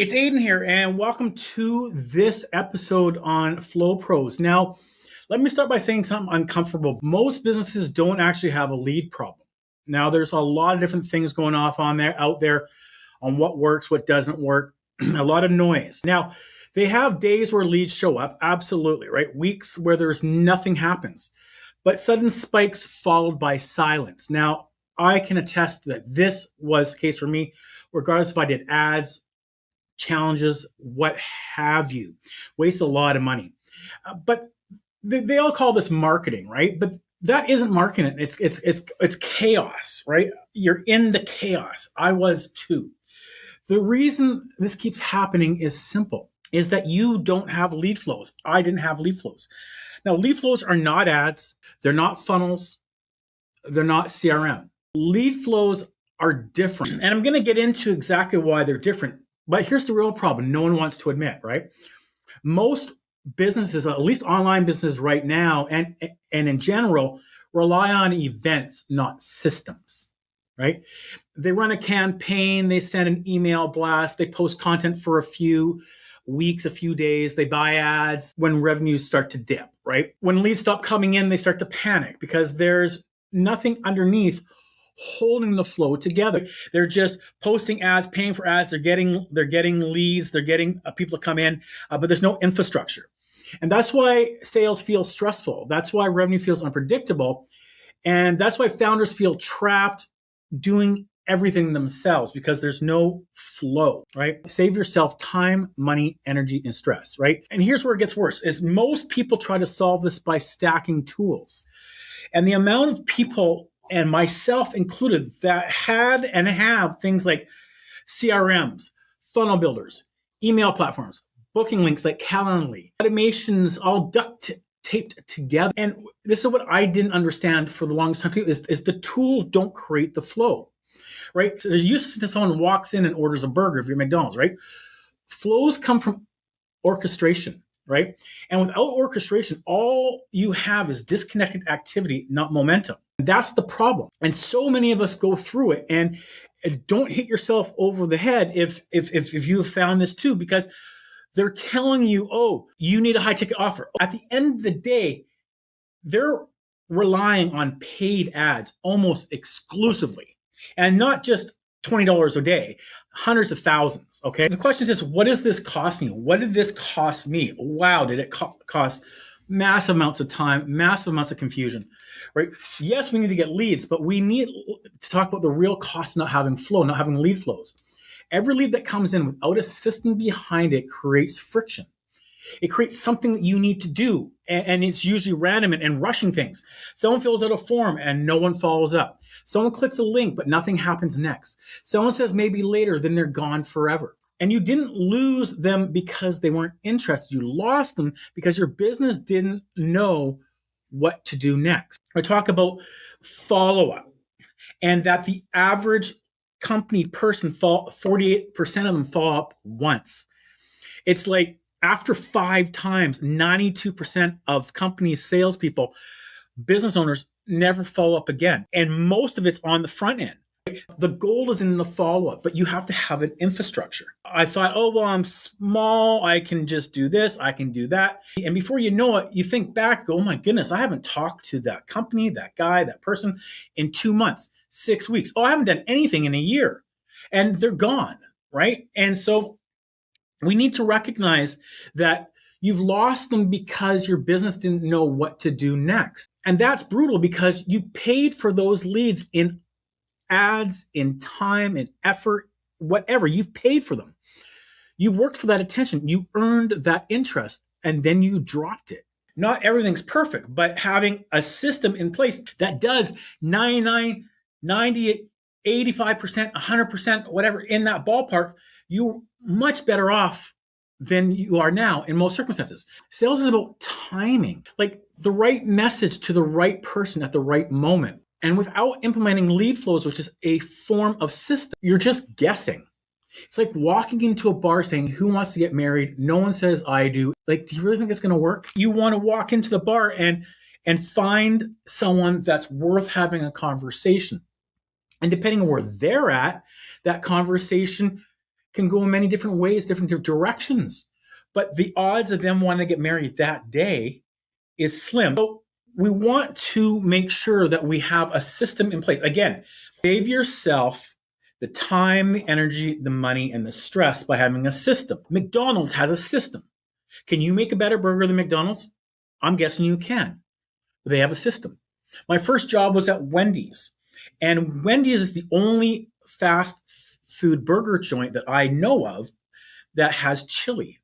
it's Aiden here, and welcome to this episode on Flow Pros. Now, let me start by saying something uncomfortable. Most businesses don't actually have a lead problem. Now, there's a lot of different things going out there on what works, what doesn't work, a lot of noise. Now, they have days where leads show up, absolutely, right? Weeks where there's nothing happens, but sudden spikes followed by silence. Now, I can attest that this was the case for me, regardless if I did ads, challenges, what have you. Waste a lot of money. But they all call this marketing, right? But that isn't marketing. It's chaos, right? You're in the chaos. I was too. The reason this keeps happening is simple, is that you don't have lead flows. I didn't have lead flows. Now, lead flows are not ads. They're not funnels. They're not CRM. Lead flows are different. And I'm going to get into exactly why they're different. But here's the real problem no one wants to admit, right? Most businesses, at least online businesses right now, and in general, rely on events, not systems, right? They run a campaign, they send an email blast, they post content for a few weeks, a few days, they buy ads when revenues start to dip, right? When leads stop coming in, they start to panic because there's nothing underneath holding the flow together. They're just posting ads, paying for ads. They're getting leads. They're getting people to come in, but there's no infrastructure. And that's why sales feels stressful. That's why revenue feels unpredictable. And that's why founders feel trapped doing everything themselves because there's no flow, right? Save yourself time, money, energy, and stress, right? And here's where it gets worse is most people try to solve this by stacking tools. And the amount of people, and myself included, that had and have things like CRMs, funnel builders, email platforms, booking links like Calendly, automations all duct taped together. And this is what I didn't understand for the longest time too, is the tools don't create the flow, right? So there's used to someone walks in and orders a burger if you're McDonald's, right? Flows come from orchestration, right? And without orchestration, all you have is disconnected activity, not momentum. That's the problem. And so many of us go through it, and don't hit yourself over the head if you have found this too, because they're telling you, oh, you need a high ticket offer. At the end of the day, they're relying on paid ads almost exclusively, and not just $20 a day, hundreds of thousands. Okay. The question is, what is this costing you? What did this cost me? Wow. Did it cost massive amounts of time, massive amounts of confusion, right? Yes, we need to get leads, but we need to talk about the real cost of not having flow, not having lead flows. Every lead that comes in without a system behind it creates friction. It creates something that you need to do, and it's usually random and rushing things. Someone fills out a form and no one follows up. Someone clicks a link, but nothing happens next. Someone says maybe later, then they're gone forever. And you didn't lose them because they weren't interested. You lost them because your business didn't know what to do next. I talk about follow-up, and that the average company person, 48% of them follow up once. It's like, after 5 times, 92% of companies' salespeople, business owners, never follow up again. And most of it's on the front end. The goal is in the follow-up, but you have to have an infrastructure. I thought, oh, well, I'm small. I can just do this. I can do that. And before you know it, you think back, oh my goodness, I haven't talked to that company, that guy, that person in 2 months, 6 weeks. Oh, I haven't done anything in a year. And they're gone, right? And so we need to recognize that you've lost them because your business didn't know what to do next. And that's brutal because you paid for those leads in ads, in time, in effort, whatever. You've paid for them. You worked for that attention. You earned that interest, and then you dropped it. Not everything's perfect, but having a system in place that does 99, 90, 85%, 100%, whatever in that ballpark, you're much better off than you are now in most circumstances. Sales is about timing, like the right message to the right person at the right moment. And without implementing lead flows, which is a form of system, you're just guessing. It's like walking into a bar saying, who wants to get married? No one says I do. Like, do you really think it's going to work? You want to walk into the bar and find someone that's worth having a conversation. And depending on where they're at, that conversation can go in many different ways, different directions. But the odds of them wanting to get married that day is slim. So we want to make sure that we have a system in place. Again, save yourself the time, the energy, the money, and the stress by having a system. McDonald's has a system. Can you make a better burger than McDonald's? I'm guessing you can. They have a system. My first job was at Wendy's, and Wendy's is the only fast food burger joint that I know of that has chili.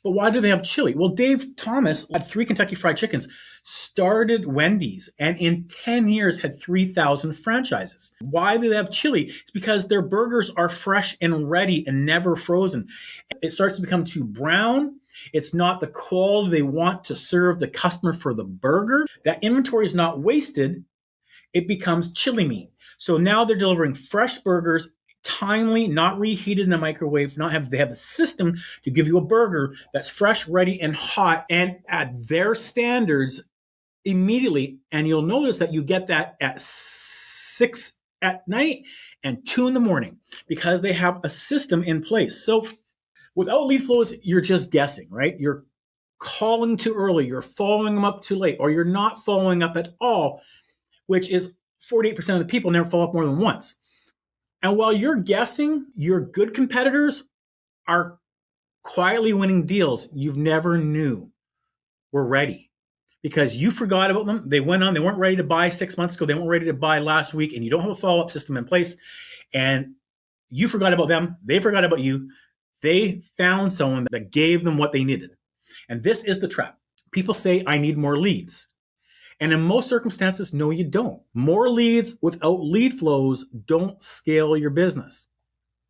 But why do they have chili? Well, Dave Thomas had 3 Kentucky Fried Chickens, started Wendy's, and in 10 years had 3,000 franchises. Why do they have chili? It's because their burgers are fresh and ready and never frozen. It starts to become too brown. It's not the quality they want to serve the customer for the burger. That inventory is not wasted. It becomes chili meat. So now they're delivering fresh burgers, timely, not reheated in a microwave. They have a system to give you a burger that's fresh, ready, and hot, and at their standards immediately. And you'll notice that you get that at 6 at night and 2 in the morning because they have a system in place. So without LeadFlows, you're just guessing, right? You're calling too early, you're following them up too late, or you're not following up at all, which is 48% of the people never follow up more than once. And while you're guessing, your good competitors are quietly winning deals you've never knew were ready because you forgot about them. They went on, they weren't ready to buy 6 months ago. They weren't ready to buy last week, and you don't have a follow-up system in place. And you forgot about them. They forgot about you. They found someone that gave them what they needed. And this is the trap. People say, I need more leads. And in most circumstances, no, you don't. More leads without LeadFlows don't scale your business.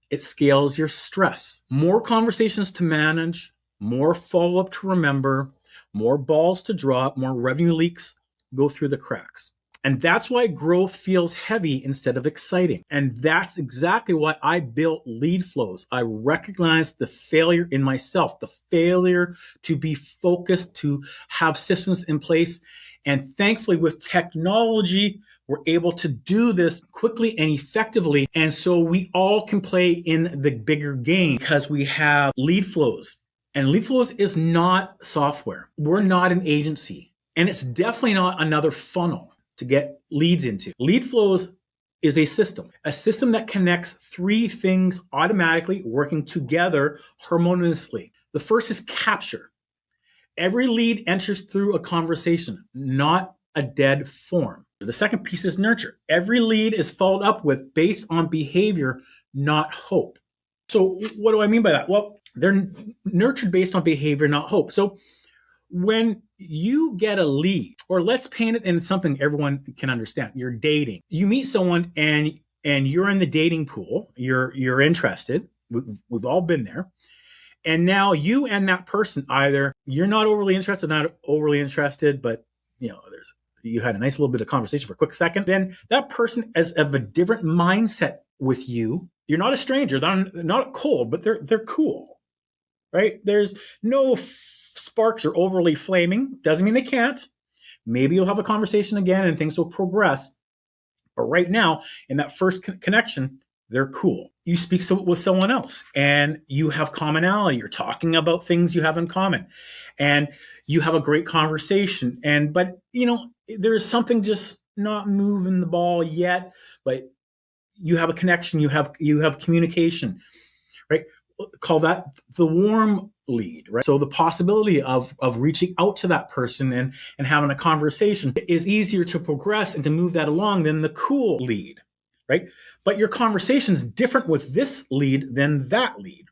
It scales your stress. More conversations to manage, more follow-up to remember, more balls to drop, more revenue leaks go through the cracks. And that's why growth feels heavy instead of exciting. And that's exactly why I built LeadFlows. I recognized the failure in myself, the failure to be focused, to have systems in place. And thankfully, with technology, we're able to do this quickly and effectively. And so we all can play in the bigger game because we have LeadFlows. And LeadFlows is not software. We're not an agency. And it's definitely not another funnel to get leads into. LeadFlows is a system that connects 3 things automatically working together harmoniously. The first is capture. Every lead enters through a conversation, not a dead form. The second piece is nurture. Every lead is followed up with based on behavior, not hope. So what do I mean by that? Well, they're nurtured based on behavior, not hope. So when you get a lead, or let's paint it in something everyone can understand, you're dating. You meet someone and you're in the dating pool. You're interested. We've all been there. And now you and that person, either you're not overly interested, but you had a nice little bit of conversation for a quick second. Then that person is of a different mindset with you. You're not a stranger. They're not cold, but they're cool, right? There's no sparks are overly flaming. Doesn't mean they can't. Maybe you'll have a conversation again and things will progress. But right now, in that first connection, they're cool. You speak with someone else and you have commonality. You're talking about things you have in common and you have a great conversation. But there's something just not moving the ball yet, but you have a connection. You have communication, right? Call that the warm lead, right? So the possibility of reaching out to that person and having a conversation is easier to progress and to move that along than the cool lead, right? But your conversation's different with this lead than that lead.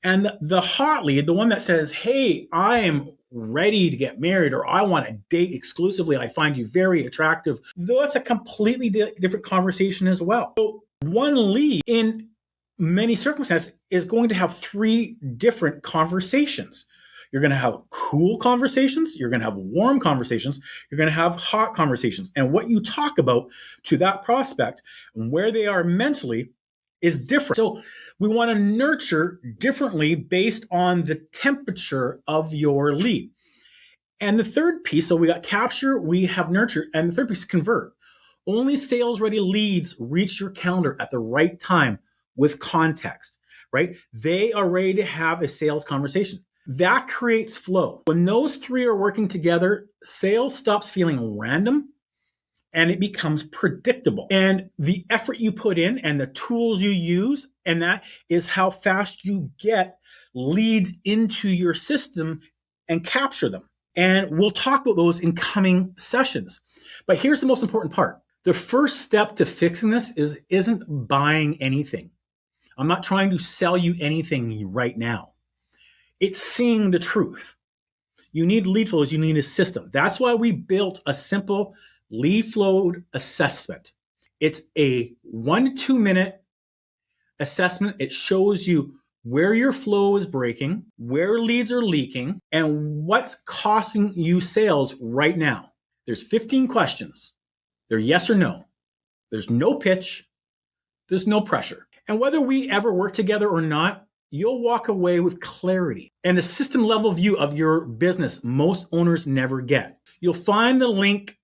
And the hot lead, the one that says, hey, I am ready to get married, or I want to date exclusively, I find you very attractive, though that's a completely different conversation as well. So one lead in many circumstances is going to have 3 different conversations. You're going to have cool conversations, you're going to have warm conversations, you're going to have hot conversations. And what you talk about to that prospect and where they are mentally is different. So we want to nurture differently based on the temperature of your lead. And the third piece, so we got capture, we have nurture, and the third piece is convert. Only sales-ready leads reach your calendar at the right time with context. right? They are ready to have a sales conversation. That creates flow. When those three are working together, sales stops feeling random and it becomes predictable. And the effort you put in and the tools you use, and that is how fast you get leads into your system and capture them. And we'll talk about those in coming sessions. But here's the most important part. The first step to fixing this isn't buying anything. I'm not trying to sell you anything right now. It's seeing the truth. You need LeadFlows, you need a system. That's why we built a simple LeadFlow assessment. It's a 1 to 2 minute assessment. It shows you where your flow is breaking, where leads are leaking, and what's costing you sales right now. There's 15 questions. They're yes or no. There's no pitch. There's no pressure. And whether we ever work together or not, you'll walk away with clarity and a system level view of your business most owners never get. You'll find the link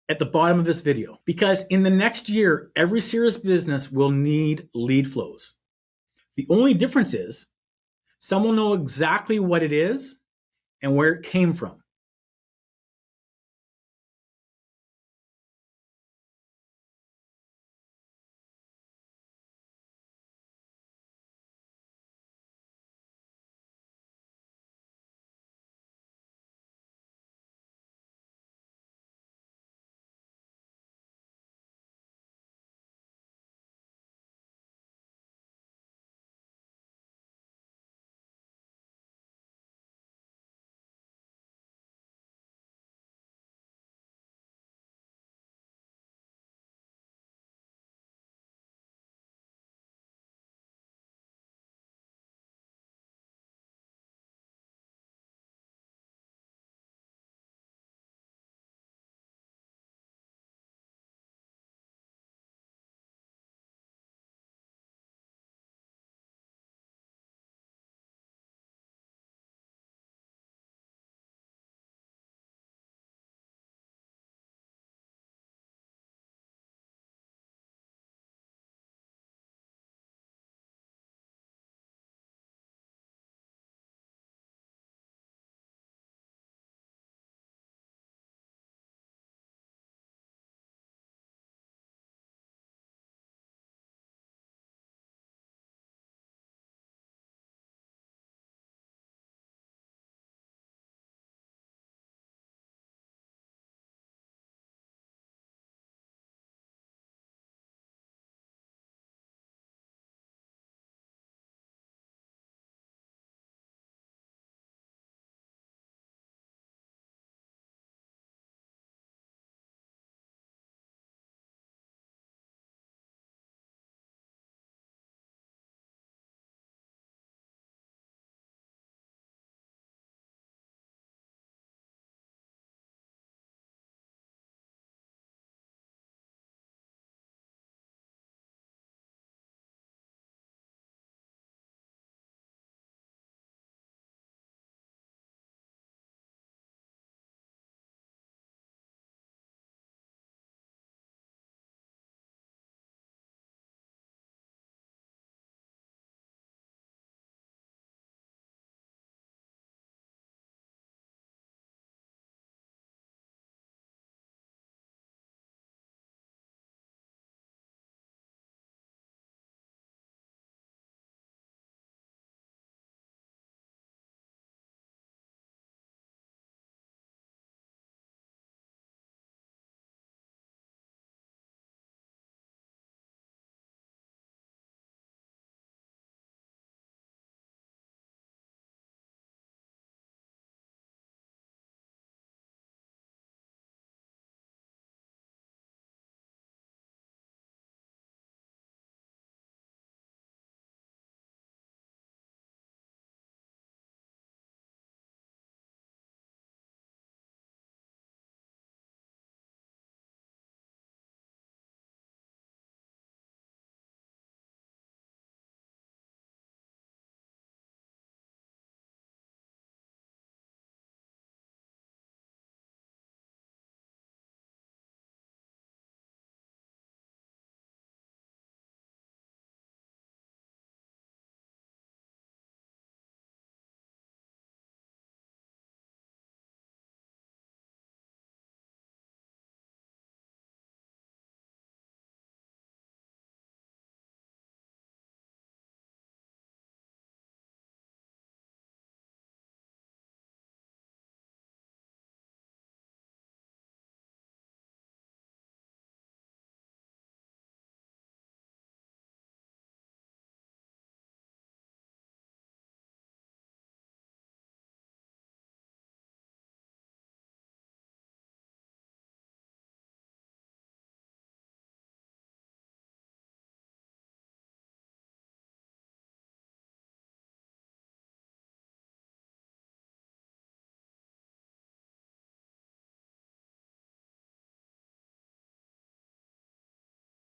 at the bottom of this video because in the next year, every serious business will need LeadFlows. The only difference is some will know exactly what it is and where it came from.